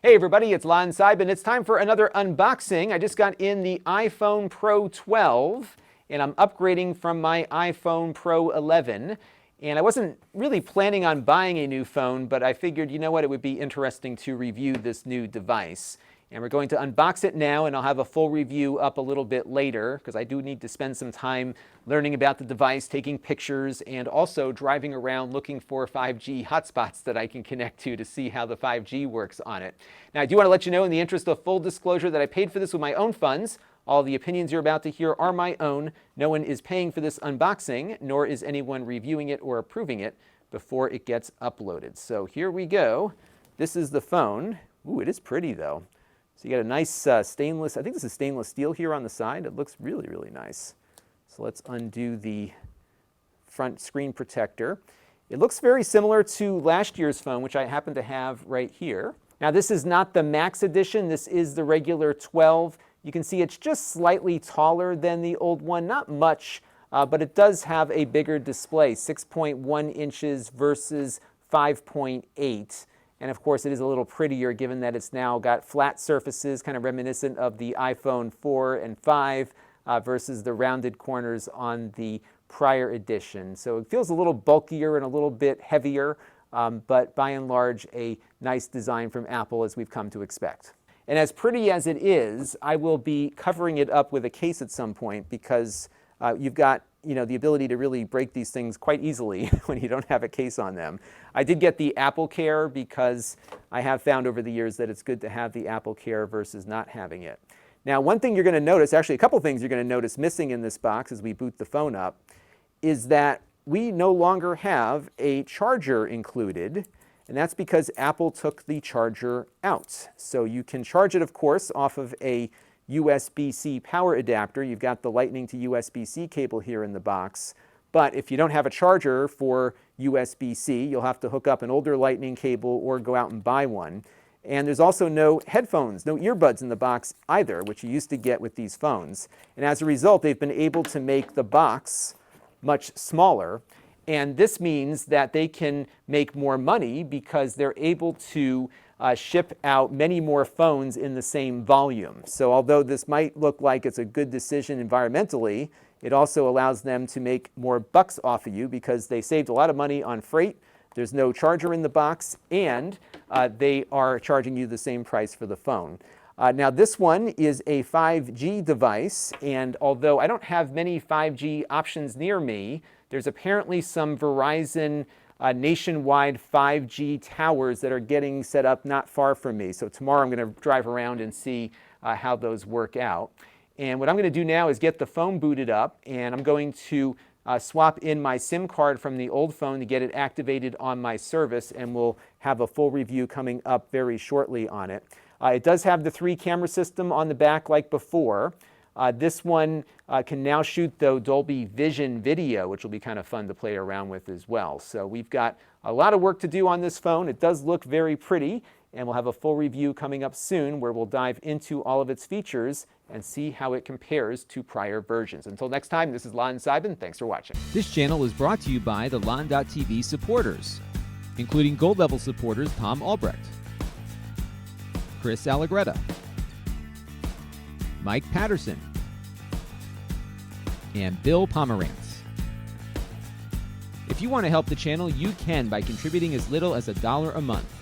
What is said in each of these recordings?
Hey everybody, it's Lon Seib, and it's time for another unboxing. I just got in the iPhone Pro 12, and I'm upgrading from my iPhone Pro 11. And I wasn't really planning on buying a new phone, but I figured, you know what, it would be interesting to review this new device. And we're going to unbox it now, and I'll have a full review up a little bit later, because I do need to spend some time learning about the device, taking pictures, and also driving around looking for 5G hotspots that I can connect to see how the 5G works on it. Now, I do want to let you know, in the interest of full disclosure, that I paid for this with my own funds. All the opinions you're about to hear are my own. No one is paying for this unboxing, nor is anyone reviewing it or approving it before it gets uploaded. So here we go. This is the phone. Ooh, it is pretty though. So you got a nice stainless, I think this is stainless steel here on the side. It looks really, really nice. So let's undo the front screen protector. It looks very similar to last year's phone, which I happen to have right here. Now this is not the Max edition, this is the regular 12. You can see it's just slightly taller than the old one, not much, but it does have a bigger display, 6.1 inches versus 5.8. And of course, it is a little prettier given that it's now got flat surfaces, kind of reminiscent of the iPhone 4 and 5 versus the rounded corners on the prior edition. So it feels a little bulkier and a little bit heavier, but by and large, a nice design from Apple as we've come to expect. And as pretty as it is, I will be covering it up with a case at some point because you've got the ability to really break these things quite easily when you don't have a case on them. I did get the Apple Care because I have found over the years that it's good to have the Apple Care versus not having it. Now, one thing you're going to notice, actually a couple things you're going to notice missing in this box as we boot the phone up, is that we no longer have a charger included, and that's because Apple took the charger out. So you can charge it, of course, off of a USB-C power adapter. You've got the Lightning to USB-C cable here in the box. But if you don't have a charger for USB-C, you'll have to hook up an older Lightning cable or go out and buy one. And there's also no headphones, no earbuds in the box either, which you used to get with these phones. And as a result, they've been able to make the box much smaller. And this means that they can make more money because they're able to ship out many more phones in the same volume. So although this might look like it's a good decision environmentally, it also allows them to make more bucks off of you because they saved a lot of money on freight. There's no charger in the box, and they are charging you the same price for the phone. Now this one is a 5G device, and although I don't have many 5G options near me, there's apparently some Verizon nationwide 5G towers that are getting set up not far from me. So tomorrow I'm going to drive around and see how those work out. And what I'm going to do now is get the phone booted up, and I'm going to swap in my SIM card from the old phone to get it activated on my service, and we'll have a full review coming up very shortly on it. It does have the 3-camera system on the back like before. This one can now shoot Dolby Vision video, which will be kind of fun to play around with as well. So we've got a lot of work to do on this phone. It does look very pretty, and we'll have a full review coming up soon where we'll dive into all of its features and see how it compares to prior versions. Until next time, this is Lon Seib. Thanks for watching. This channel is brought to you by the Lon.TV supporters, including gold level supporters Tom Albrecht, Chris Allegretta, Mike Patterson, and Bill Pomerantz. If you want to help the channel, you can by contributing as little as $1 a month.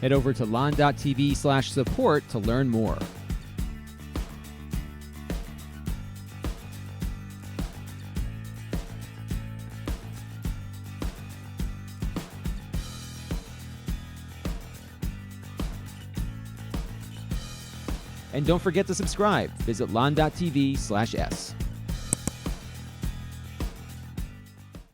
Head over to lon.tv/support to learn more. And don't forget to subscribe. Visit lon.tv/s.